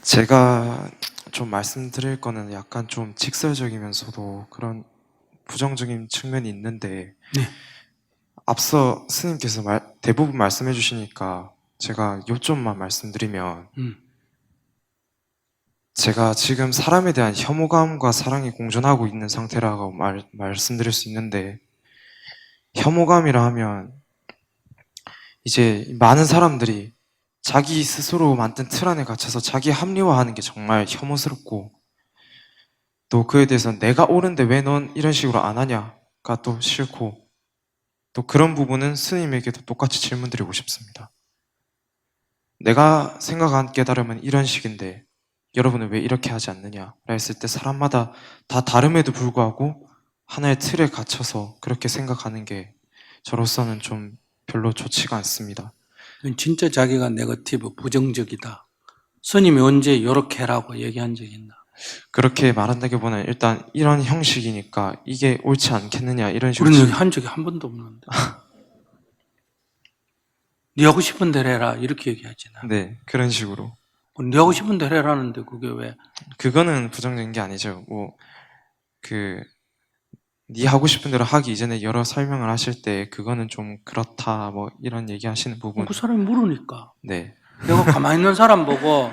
제가 좀 말씀드릴 거는 약간 좀 직설적이면서도 그런 부정적인 측면이 있는데, 네. 앞서 스님께서 대부분 말씀해 주시니까 제가 요점만 말씀드리면, 음. 제가 지금 사람에 대한 혐오감과 사랑이 공존하고 있는 상태라고 말씀드릴 수 있는데, 혐오감이라 하면 이제 많은 사람들이 자기 스스로 만든 틀 안에 갇혀서 자기 합리화하는 게 정말 혐오스럽고, 또 그에 대해서 내가 옳은데 왜 넌 이런 식으로 안 하냐가 또 싫고, 또 그런 부분은 스님에게도 똑같이 질문드리고 싶습니다. 내가 생각한 깨달음은 이런 식인데 여러분은 왜 이렇게 하지 않느냐 라 했을 때, 사람마다 다 다름에도 불구하고 하나의 틀에 갇혀서 그렇게 생각하는 게 저로서는 좀 별로 좋지가 않습니다. 진짜 자기가 네거티브, 부정적이다. 스님이 언제 이렇게 해라고 얘기한 적이 있나? 그렇게 말한다기보다는 일단 이런 형식이니까 이게 옳지 않겠느냐 이런 식으로 우리는 한 적이 한 번도 없는데. 네 하고 싶은 대로 해라 이렇게 얘기하지 나. 네, 그런 식으로. 네 하고 싶은 대로 해라는데 그게 왜? 그거는 부정적인 게 아니죠. 네 하고 싶은 대로 하기 이전에 여러 설명을 하실 때 그거는 좀 그렇다 뭐 이런 얘기 하시는 부분. 그 사람이 물으니까. 네. 내가 가만히 있는 사람 보고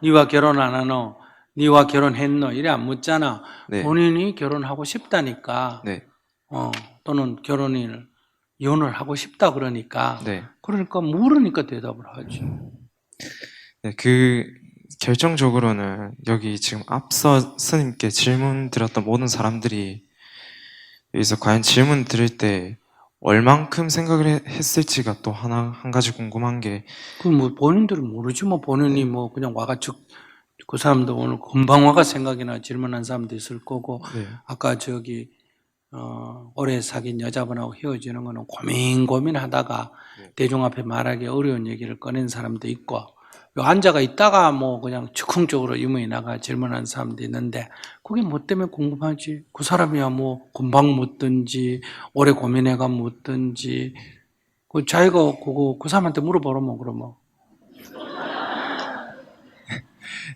네와 결혼 안 하노? 네와 결혼했노? 이래 안 묻잖아. 네. 본인이 결혼하고 싶다니까. 네. 또는 이혼을 하고 싶다 그러니까. 네. 그러니까 물으니까 대답을 하지. 네. 결정적으로는 여기 지금 앞서 스님께 질문 드렸던 모든 사람들이 여기서 과연 질문 드릴 때 얼만큼 생각을 했을지가 또 한 가지 궁금한 게. 뭐 본인들은 모르지 뭐 본인이 뭐 그냥 와가지고 그 사람도 오늘 금방 와가 생각이나 질문한 사람도 있을 거고. 네. 아까 오래 사귄 여자분하고 헤어지는 거는 고민하다가 네. 대중 앞에 말하기 어려운 얘기를 꺼낸 사람도 있고, 요 앉아가 있다가 뭐 그냥 즉흥적으로 유머에 나가 질문한 사람도 있는데, 그게 뭐 때문에 궁금하지? 그 사람이야 뭐 금방 묻든지 오래 고민해가 묻든지 자기가 그 사람한테 물어보라면 그러면.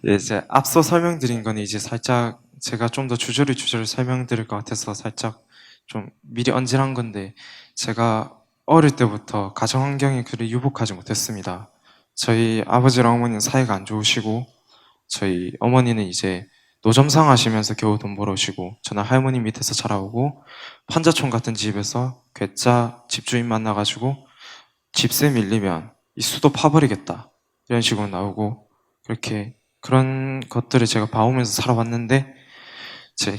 예, 이제 앞서 설명드린 건 이제 살짝 제가 좀 더 주저리 설명드릴 것 같아서 살짝 좀 미리 언질한 건데, 제가 어릴 때부터 가정 환경이 그리 유복하지 못했습니다. 저희 아버지랑 어머니는 사이가 안 좋으시고, 저희 어머니는 이제 노점상 하시면서 겨우 돈 벌어오시고, 저는 할머니 밑에서 자라오고 판자촌 같은 집에서 괴짜 집주인 만나가지고 집세 밀리면 이 수도 파버리겠다 이런 식으로 나오고, 그런 것들을 제가 봐오면서 살아왔는데, 제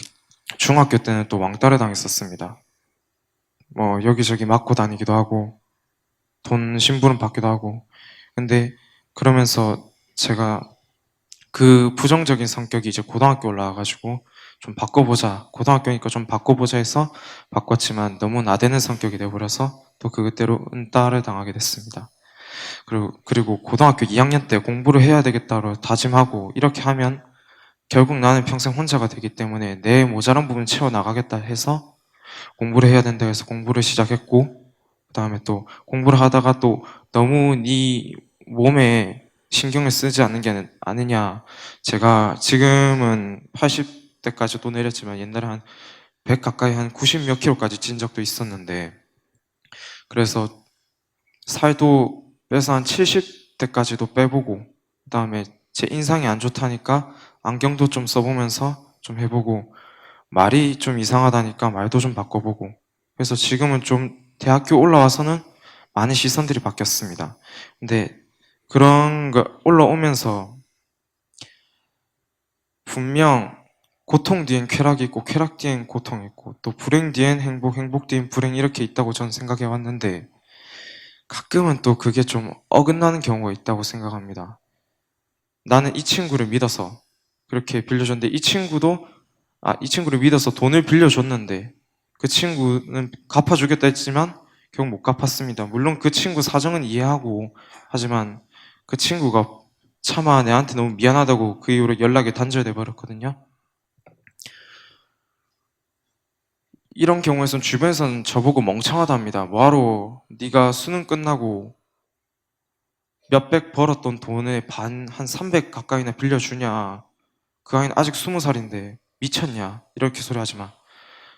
중학교 때는 또 왕따를 당했었습니다. 뭐 여기저기 맞고 다니기도 하고 돈 심부름 받기도 하고. 근데 그러면서 제가 그 부정적인 성격이 이제 고등학교 올라와가지고 좀 바꿔보자, 고등학교니까 좀 바꿔보자 해서 바꿨지만 너무 나대는 성격이 돼버려서 또 그때로 은따를 당하게 됐습니다. 그리고 고등학교 2학년 때 공부를 해야 되겠다고 다짐하고, 이렇게 하면 결국 나는 평생 혼자가 되기 때문에 내 모자란 부분 채워나가겠다 해서 공부를 해야 된다 해서 공부를 시작했고, 그 다음에 또 공부를 하다가 또 너무 네 몸에 신경을 쓰지 않는 게 아니냐. 제가 지금은 80대까지 또 내렸지만 옛날에 한 100 가까이 한 90 몇 킬로까지 찐 적도 있었는데, 그래서 살도 빼서 한 70대까지도 빼보고, 그 다음에 제 인상이 안 좋다니까 안경도 좀 써보면서 좀 해보고, 말이 좀 이상하다니까 말도 좀 바꿔보고, 그래서 지금은 좀 대학교 올라와서는 많은 시선들이 바뀌었습니다. 근데 그런 거 올라오면서 분명 고통 뒤엔 쾌락이 있고 쾌락 뒤엔 고통이 있고 또 불행 뒤엔 행복, 행복 뒤엔 불행, 이렇게 있다고 저는 생각해 왔는데, 가끔은 또 그게 좀 어긋나는 경우가 있다고 생각합니다. 나는 이 친구를 믿어서 그렇게 빌려줬는데, 이 친구를 믿어서 돈을 빌려줬는데 그 친구는 갚아주겠다 했지만 결국 못 갚았습니다. 물론 그 친구 사정은 이해하고, 하지만 그 친구가 차마 내한테 너무 미안하다고 그 이후로 연락이 단절돼 버렸거든요. 이런 경우에선 주변에서는 저보고 멍청하답니다. 뭐하러 네가 수능 끝나고 몇백 벌었던 돈의 한 300 가까이나 빌려주냐. 그 아이는 아직 20살인데 미쳤냐. 이렇게 소리하지 마.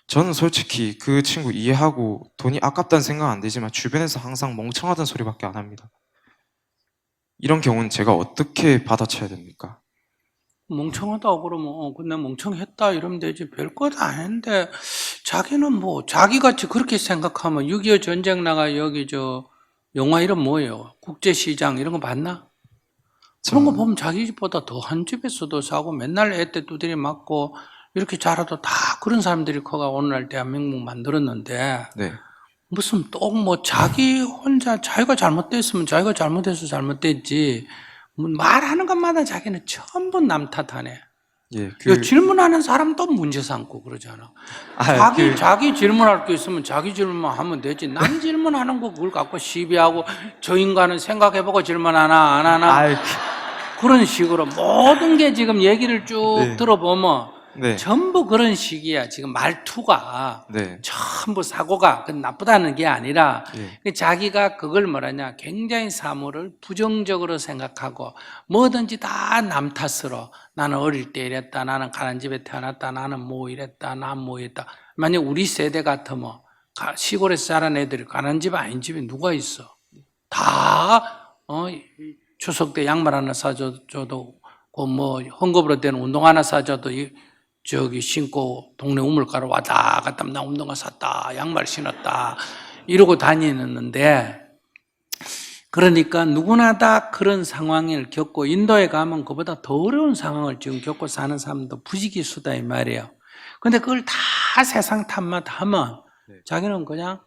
저는 솔직히 그 친구 이해하고 돈이 아깝다는 생각 안 들지만 주변에서 항상 멍청하다는 소리밖에 안 합니다. 이런 경우는 제가 어떻게 받아쳐야 됩니까? 멍청하다고 그러면 근데 멍청했다 이러면 되지 별거 다 했는데 자기는 뭐 자기같이 그렇게 생각하면 6.25 전쟁 나가 여기 저 영화 이름 뭐예요? 국제시장 이런 거 봤나? 그런 거 보면 자기 집보다 더 한 집에서도 사고 맨날 애 때 두드려 맞고 이렇게 자라도 다 그런 사람들이 커가 오늘날 대한민국 만들었는데 네. 무슨 또 뭐 자기 혼자 자기가 잘못됐으면 자기가 잘못해서 잘못됐지 뭐 말하는 것마다 자기는 전부 남 탓하네. 예, 이거 질문하는 사람도 문제 삼고 그러잖아. 자기 질문할 게 있으면 자기 질문만 하면 되지. 남 질문하는 거 그걸 갖고 시비하고 저 인간은 생각해보고 질문하나 안 하나 그런 식으로 모든 게 지금 얘기를 쭉 네. 들어보면 네. 전부 그런 식이야. 지금 말투가 네. 전부 사고가 나쁘다는 게 아니라 예. 자기가 그걸 뭐라냐 굉장히 사물을 부정적으로 생각하고 뭐든지 다 남 탓으로 나는 어릴 때 이랬다 나는 가난 집에 태어났다 나는 뭐 이랬다 난 뭐 이랬다. 만약 우리 세대 같으면 시골에서 자란 애들이 가난 집 아닌 집에 누가 있어. 다 추석 때 양말 하나 사줘도 뭐 헌금으로 된 운동 하나 사줘도 저기 신고 동네 우물가로 왔다 갔다 나 운동화 샀다 양말 신었다 이러고 다니는데 그러니까 누구나 다 그런 상황을 겪고 인도에 가면 그보다 더 어려운 상황을 지금 겪고 사는 사람도 부지기수다 이 말이에요. 근데 그걸 다 세상 탓만 하면 자기는 그냥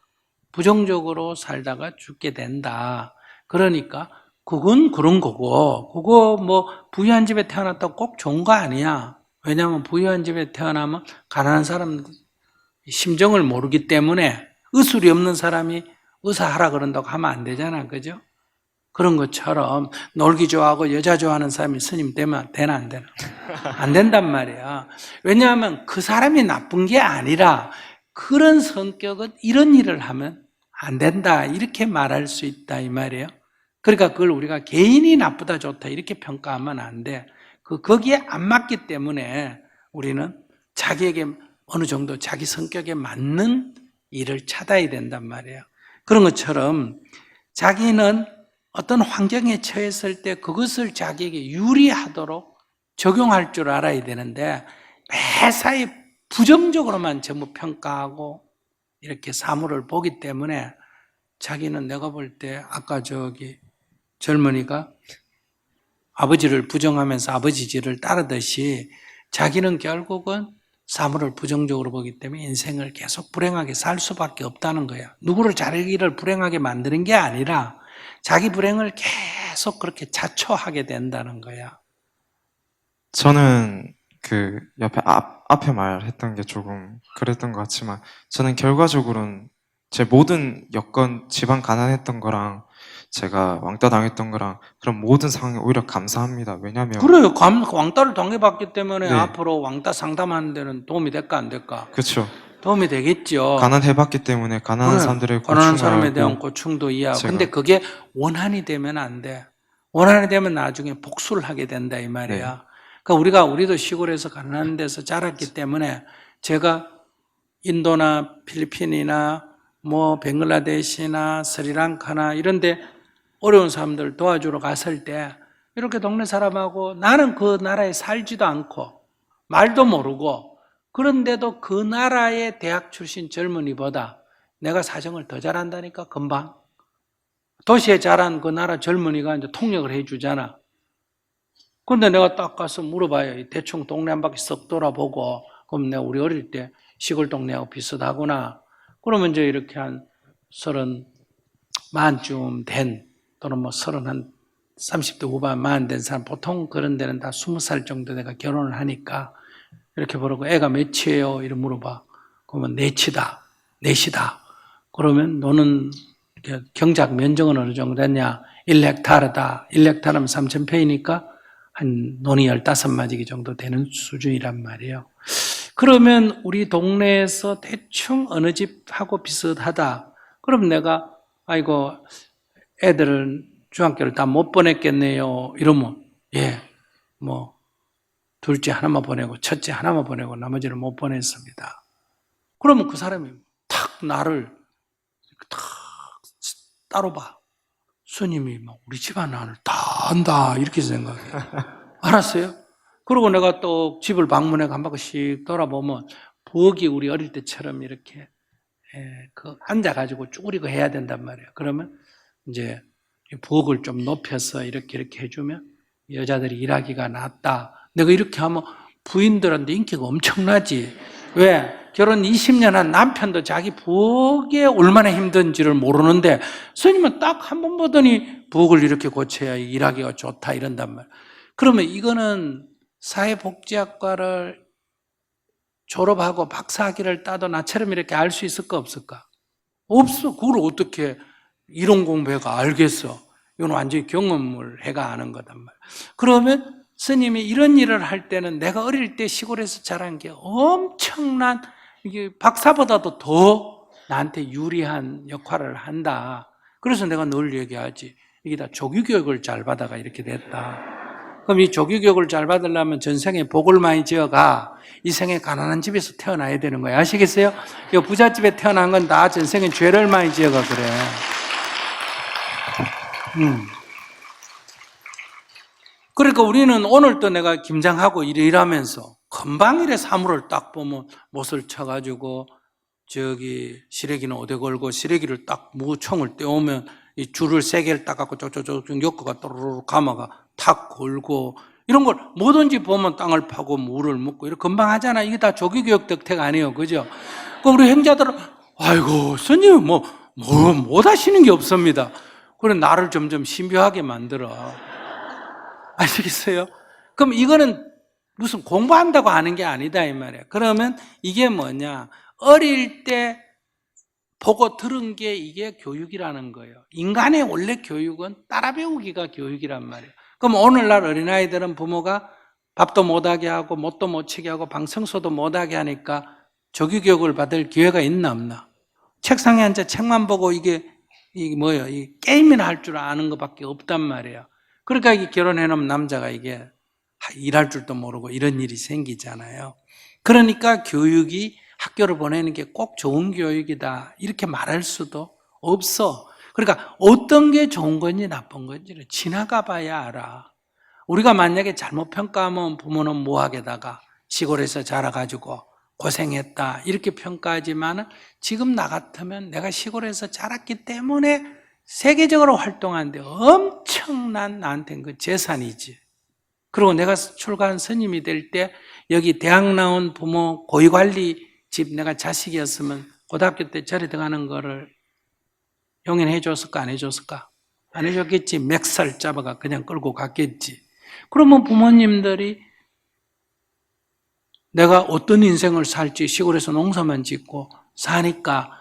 부정적으로 살다가 죽게 된다. 그러니까 그건 그런 거고 그거 뭐 부유한 집에 태어났다고 꼭 좋은 거 아니야. 왜냐하면 부유한 집에 태어나면 가난한 사람 심정을 모르기 때문에 의술이 없는 사람이 의사하라 그런다고 하면 안 되잖아. 그죠? 그런 것처럼 놀기 좋아하고 여자 좋아하는 사람이 스님 되면 되나 안 되나? 안 된단 말이야. 왜냐하면 그 사람이 나쁜 게 아니라 그런 성격은 이런 일을 하면 안 된다. 이렇게 말할 수 있다 이 말이에요. 그러니까 그걸 우리가 개인이 나쁘다 좋다 이렇게 평가하면 안 돼. 거기에 안 맞기 때문에 우리는 자기에게 어느 정도 자기 성격에 맞는 일을 찾아야 된단 말이에요. 그런 것처럼 자기는 어떤 환경에 처했을 때 그것을 자기에게 유리하도록 적용할 줄 알아야 되는데 매사에 부정적으로만 전부 평가하고 이렇게 사물을 보기 때문에 자기는 내가 볼 때 아까 저기 젊은이가 아버지를 부정하면서 아버지 질을 따르듯이 자기는 결국은 사물을 부정적으로 보기 때문에 인생을 계속 불행하게 살 수밖에 없다는 거야. 누구를 자기를 불행하게 만드는 게 아니라 자기 불행을 계속 그렇게 자초하게 된다는 거야. 저는 그 옆에 앞에 말했던 게 조금 그랬던 것 같지만 저는 결과적으로는 제 모든 여건 집안 가난했던 거랑 제가 왕따 당했던 거랑 그런 모든 상황에 오히려 감사합니다. 왜냐면 그래요. 왕따를 당해봤기 때문에 네. 앞으로 왕따 상담하는 데는 도움이 될까 안 될까? 그렇죠. 도움이 되겠죠. 가난해봤기 때문에 가난한 사람들의 가난한 고충을 사람에 알고 대한 고충도 이해하고. 제가- 근데 그게 원한이 되면 안 돼. 원한이 되면 나중에 복수를 하게 된다 이 말이야. 그러니까 우리도 시골에서 가난한 데서 자랐기 때문에 제가 인도나 필리핀이나 뭐 벵글라데시나 스리랑카나 이런 데 어려운 사람들 도와주러 갔을 때 이렇게 동네 사람하고 나는 그 나라에 살지도 않고 말도 모르고 그런데도 그 나라의 대학 출신 젊은이보다 내가 사정을 더 잘한다니까 금방. 도시에 자란 그 나라 젊은이가 이제 통역을 해주잖아. 근데 내가 딱 가서 물어봐요. 대충 동네 한 바퀴 썩 돌아보고 그럼 내가 우리 어릴 때 시골 동네하고 비슷하구나. 그러면 이제 이렇게 한 30만쯤 된 또는 뭐 30대 후반 만 된 사람 보통 그런 데는 다 20살 정도 내가 결혼을 하니까 이렇게 부르고 애가 몇이에요? 이렇게 물어봐. 그러면 넷이다. 그러면 너는 경작 면적은 어느 정도 됐냐? 1헥타르다. 1헥타르면 3,000평이니까 한 논이 15마디기 정도 되는 수준이란 말이에요. 그러면 우리 동네에서 대충 어느 집하고 비슷하다. 그럼 내가 아이고 애들은 중학교를 다 못 보냈겠네요. 이러면, 예, 뭐, 둘째 하나만 보내고, 첫째 하나만 보내고, 나머지는 못 보냈습니다. 그러면 그 사람이 탁 나를 탁 따로 봐. 스님이 막 우리 집안 안을 다 안다. 이렇게 생각해요. 알았어요? 그리고 내가 또 집을 방문해 한 바퀴씩 돌아보면, 부엌이 우리 어릴 때처럼 이렇게, 앉아가지고 쭈그리고 해야 된단 말이에요. 그러면 이제 부엌을 좀 높여서 이렇게 해주면 여자들이 일하기가 낫다. 내가 이렇게 하면 부인들한테 인기가 엄청나지. 왜? 결혼 20년 한 남편도 자기 부엌에 얼마나 힘든지를 모르는데 스님은 딱 한 번 보더니 부엌을 이렇게 고쳐야 일하기가 좋다 이런단 말이에요. 그러면 이거는 사회복지학과를 졸업하고 박사학위를 따도 나처럼 이렇게 알 수 있을까 없을까? 없어. 그걸 어떻게 이론 공부해가 알겠어. 이건 완전히 경험을 해가 아는 거단 말이야. 그러면 스님이 이런 일을 할 때는 내가 어릴 때 시골에서 자란 게 엄청난, 이게 박사보다도 더 나한테 유리한 역할을 한다. 그래서 내가 늘 얘기하지. 이게 다 조기교육을 잘 받아가 이렇게 됐다. 그럼 이 조기교육을 잘 받으려면 전생에 복을 많이 지어가 이 생에 가난한 집에서 태어나야 되는 거예요. 아시겠어요? 이 부잣집에 태어난 건 다 전생에 죄를 많이 지어가 그래. 그러니까 우리는 오늘도 내가 김장하고 일하면서 금방 이래 사물을 딱 보면 못을 쳐가지고 저기 시래기는 어디 걸고 시래기를 딱 무총을 떼오면 이 줄을 세 개를 딱 갖고 쪼쪼쪼 엮어가 또르르 감아가 탁 걸고 이런 걸 뭐든지 보면 땅을 파고 물을 묻고 이렇게 금방 하잖아. 이게 다 조기교육 덕택 아니에요. 그죠? 그 우리 행자들은 아이고 스님 못 하시는 게 없습니다. 그래 나를 점점 신비하게 만들어. 아시겠어요? 그럼 이거는 무슨 공부한다고 하는 게 아니다 이 말이에요. 그러면 이게 뭐냐? 어릴 때 보고 들은 게 이게 교육이라는 거예요. 인간의 원래 교육은 따라 배우기가 교육이란 말이에요. 그럼 오늘날 어린아이들은 부모가 밥도 못하게 하고 못도 못 치게 하고 방청소도 못하게 하니까 조기교육을 받을 기회가 있나 없나? 책상에 앉아 책만 보고 이게 뭐예요? 이 게임이나 할 줄 아는 것밖에 없단 말이에요. 그러니까 이게 결혼해놓은 남자가 이게 일할 줄도 모르고 이런 일이 생기잖아요. 그러니까 교육이 학교를 보내는 게 꼭 좋은 교육이다 이렇게 말할 수도 없어. 그러니까 어떤 게 좋은 건지 나쁜 건지를 지나가 봐야 알아. 우리가 만약에 잘못 평가하면 부모는 뭐하게다가 시골에서 자라가지고 고생했다 이렇게 평가하지만 지금 나 같으면 내가 시골에서 자랐기 때문에 세계적으로 활동하는데 엄청난 나한테는 그 재산이지. 그리고 내가 출가한 스님이 될 때 여기 대학 나온 부모 고위관리 집 내가 자식이었으면 고등학교 때 절에 들어가는 거를 용인해 줬을까 안 해줬을까? 안 해줬겠지. 맥살 잡아가 그냥 끌고 갔겠지. 그러면 부모님들이 내가 어떤 인생을 살지 시골에서 농사만 짓고 사니까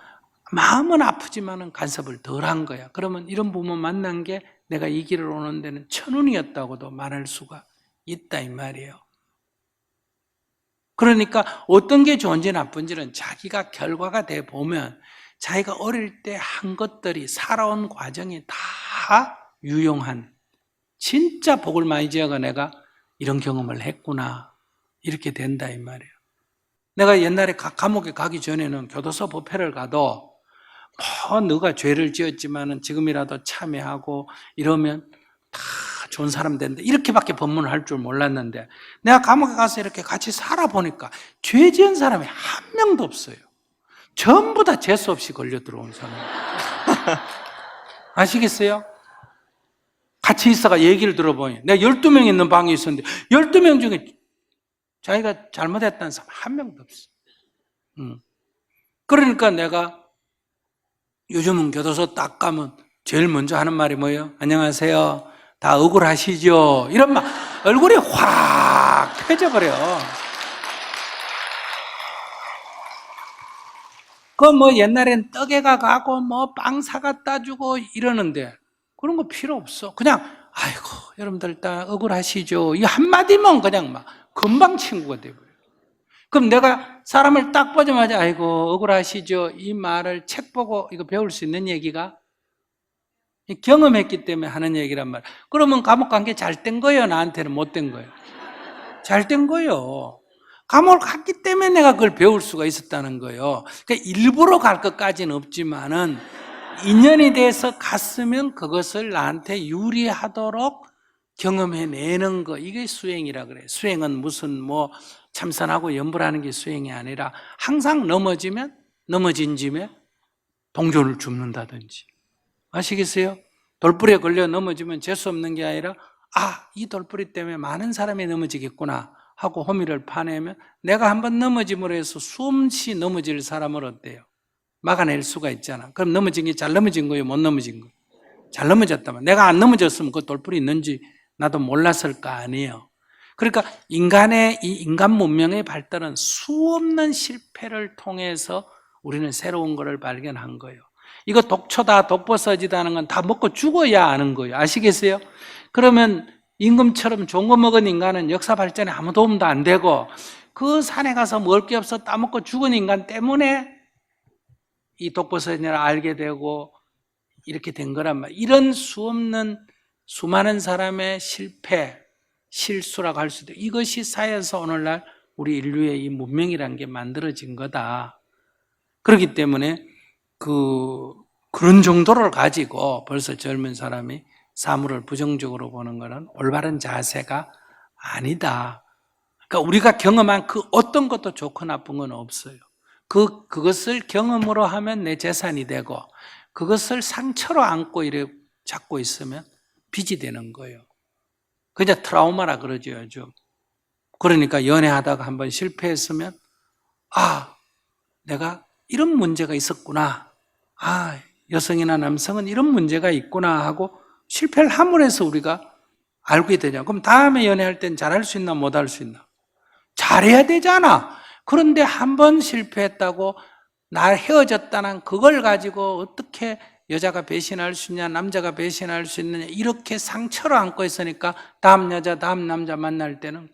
마음은 아프지만은 간섭을 덜 한 거야. 그러면 이런 부모 만난 게 내가 이 길을 오는 데는 천운이었다고도 말할 수가 있다 이 말이에요. 그러니까 어떤 게 좋은지 나쁜지는 자기가 결과가 돼 보면 자기가 어릴 때 한 것들이 살아온 과정이 다 유용한 진짜 복을 많이 지어가 내가 이런 경험을 했구나 이렇게 된다 이 말이에요. 내가 옛날에 감옥에 가기 전에는 교도소 법회를 가도 너가 죄를 지었지만은 지금이라도 참여하고 이러면 다 좋은 사람 된다 이렇게밖에 법문을 할 줄 몰랐는데 내가 감옥에 가서 이렇게 같이 살아보니까 죄 지은 사람이 한 명도 없어요. 전부 다 재수 없이 걸려 들어온 사람. 아시겠어요? 같이 있어가 얘기를 들어보니 내가 12명 있는 방에 있었는데 12명 중에 자기가 잘못했다는 사람 한 명도 없어. 그러니까 내가 요즘은 교도소 딱 가면 제일 먼저 하는 말이 뭐예요? 안녕하세요. 다 억울하시죠? 이런 말 얼굴이 확 펴져버려. 그 뭐 옛날엔 떡에가 가고 뭐 빵 사갖다 주고 이러는데 그런 거 필요 없어. 그냥 아이고 여러분들 다 억울하시죠? 이 한마디면 그냥 막 금방 친구가 돼버려. 그럼 내가 사람을 딱 보자마자 아이고 억울하시죠? 이 말을 책 보고 이거 배울 수 있는 얘기가 경험했기 때문에 하는 얘기란 말이에요. 그러면 감옥 간 게 잘 된 거예요? 나한테는 못 된 거예요? 잘 된 거예요. 감옥을 갔기 때문에 내가 그걸 배울 수가 있었다는 거예요. 그러니까 일부러 갈 것까지는 없지만은 인연이 돼서 갔으면 그것을 나한테 유리하도록 경험해내는 거, 이게 수행이라 그래요. 수행은 무슨 뭐 참선하고 염불하는 게 수행이 아니라 항상 넘어지면 넘어진 짐에 동전을 줍는다든지, 아시겠어요? 돌불에 걸려 넘어지면 재수 없는 게 아니라 이 돌뿌리 때문에 많은 사람이 넘어지겠구나 하고 호미를 파내면 내가 한번 넘어짐으로 해서 수없이 넘어질 사람을 어때요? 막아낼 수가 있잖아. 그럼 넘어진 게 잘 넘어진 거예요? 못 넘어진 거예요? 잘 넘어졌다면. 내가 안 넘어졌으면 그 돌뿌리 있는지 나도 몰랐을 거 아니에요. 그러니까 인간의 이 인간 문명의 발달은 수없는 실패를 통해서 우리는 새로운 것을 발견한 거예요. 이거 독초다, 독버섯이다 하는 건 다 먹고 죽어야 아는 거예요. 아시겠어요? 그러면 임금처럼 좋은 거 먹은 인간은 역사 발전에 아무 도움도 안 되고, 그 산에 가서 먹을 게 없어 따먹고 죽은 인간 때문에 이 독버섯이라 알게 되고 이렇게 된 거란 말이에요. 이런 수많은 사람의 실패, 실수라고 할 수도, 이것이 쌓여서 오늘날 우리 인류의 이 문명이라는 게 만들어진 거다. 그렇기 때문에 그런 정도를 가지고 벌써 젊은 사람이 사물을 부정적으로 보는 것은 올바른 자세가 아니다. 그러니까 우리가 경험한 그 어떤 것도 좋고 나쁜 건 없어요. 그것을 경험으로 하면 내 재산이 되고, 그것을 상처로 안고 이래 잡고 있으면 빚이 되는 거예요. 그냥 트라우마라 그러죠, 요즘. 그러니까 연애하다가 한번 실패했으면, 내가 이런 문제가 있었구나. 여성이나 남성은 이런 문제가 있구나 하고 실패를 함으로 해서 우리가 알게 되냐. 그럼 다음에 연애할 땐 잘할 수 있나 못할 수 있나? 잘해야 되잖아. 그런데 한 번 실패했다고 날 헤어졌다는 그걸 가지고 어떻게 여자가 배신할 수 있냐, 남자가 배신할 수 있느냐, 이렇게 상처를 안고 있으니까 다음 여자, 다음 남자 만날 때는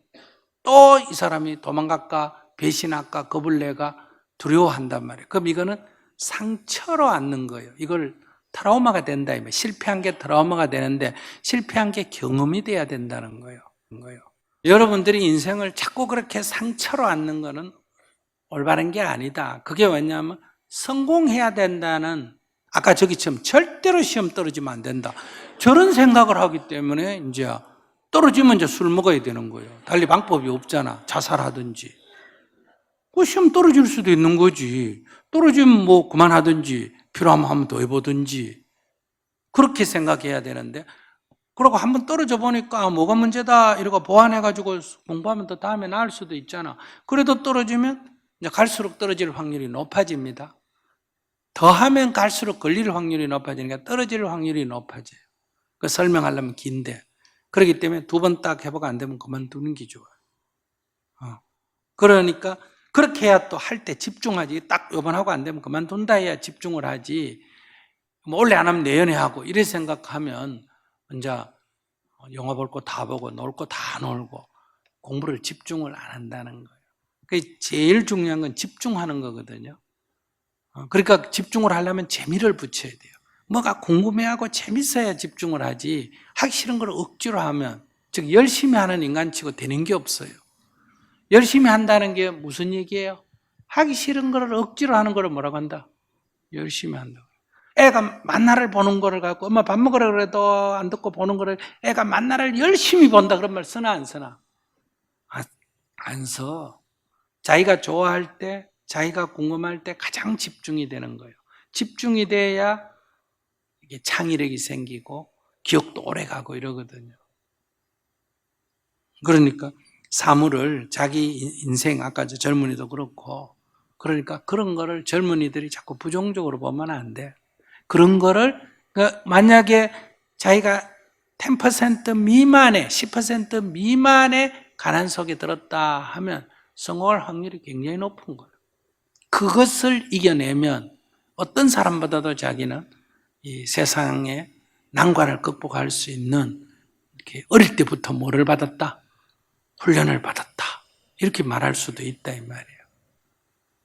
또 이 사람이 도망갈까, 배신할까, 겁을 내가 두려워한단 말이에요. 그럼 이거는 상처로 안는 거예요. 이걸 트라우마가 된다. 실패한 게 트라우마가 되는데, 실패한 게 경험이 돼야 된다는 거예요. 여러분들이 인생을 자꾸 그렇게 상처로 안는 거는 올바른 게 아니다. 그게 왜냐하면 성공해야 된다는, 아까 저기처럼 절대로 시험 떨어지면 안 된다, 저런 생각을 하기 때문에 이제 떨어지면 이제 술 먹어야 되는 거예요. 달리 방법이 없잖아. 자살하든지. 그 시험 떨어질 수도 있는 거지. 떨어지면 뭐 그만하든지 필요하면 한 번 더 해보든지, 그렇게 생각해야 되는데, 그러고 한번 떨어져 보니까 뭐가 문제다 이러고 보완해가지고 공부하면 더 다음에 나을 수도 있잖아. 그래도 떨어지면 이제 갈수록 떨어질 확률이 높아집니다. 더 하면 갈수록 걸릴 확률이 높아지니까 떨어질 확률이 높아져요. 그 설명하려면 긴데, 그렇기 때문에 두 번 딱 해보고 안 되면 그만두는 게 좋아요. 그러니까 그렇게 해야 또 할 때 집중하지. 딱 요번 하고 안 되면 그만둔다 해야 집중을 하지. 뭐 올해 안 하면 내년에 하고 이래 생각하면 이제 영화 볼 거 다 보고 놀 거 다 놀고 공부를 집중을 안 한다는 거예요. 그 제일 중요한 건 집중하는 거거든요. 그러니까 집중을 하려면 재미를 붙여야 돼요. 뭐가 궁금해하고 재밌어야 집중을 하지, 하기 싫은 걸 억지로 하면, 즉 열심히 하는 인간치고 되는 게 없어요. 열심히 한다는 게 무슨 얘기예요? 하기 싫은 걸 억지로 하는 걸 뭐라고 한다? 열심히 한다고. 애가 만나를 보는 거를 갖고 엄마 밥 먹으라 그래도 안 듣고 보는 거를 애가 만나를 열심히 본다 그런 말 쓰나 안 쓰나? 안 써. 자기가 좋아할 때, 자기가 궁금할 때 가장 집중이 되는 거예요. 집중이 돼야 이게 창의력이 생기고 기억도 오래 가고 이러거든요. 그러니까 사물을, 자기 인생, 아까 저 젊은이도 그렇고, 그러니까 그런 거를 젊은이들이 자꾸 부정적으로 보면 안 돼. 그런 거를, 만약에 자기가 10% 미만의, 10% 미만의 가난 속에 들었다 하면 성공할 확률이 굉장히 높은 거예요. 그것을 이겨내면 어떤 사람보다도 자기는 이 세상의 난관을 극복할 수 있는, 이렇게 어릴 때부터 뭐를 받았다? 훈련을 받았다. 이렇게 말할 수도 있다 이 말이에요.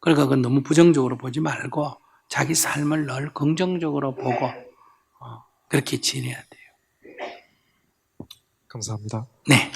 그러니까 그건 너무 부정적으로 보지 말고 자기 삶을 늘 긍정적으로 보고 그렇게 지내야 돼요. 감사합니다. 네.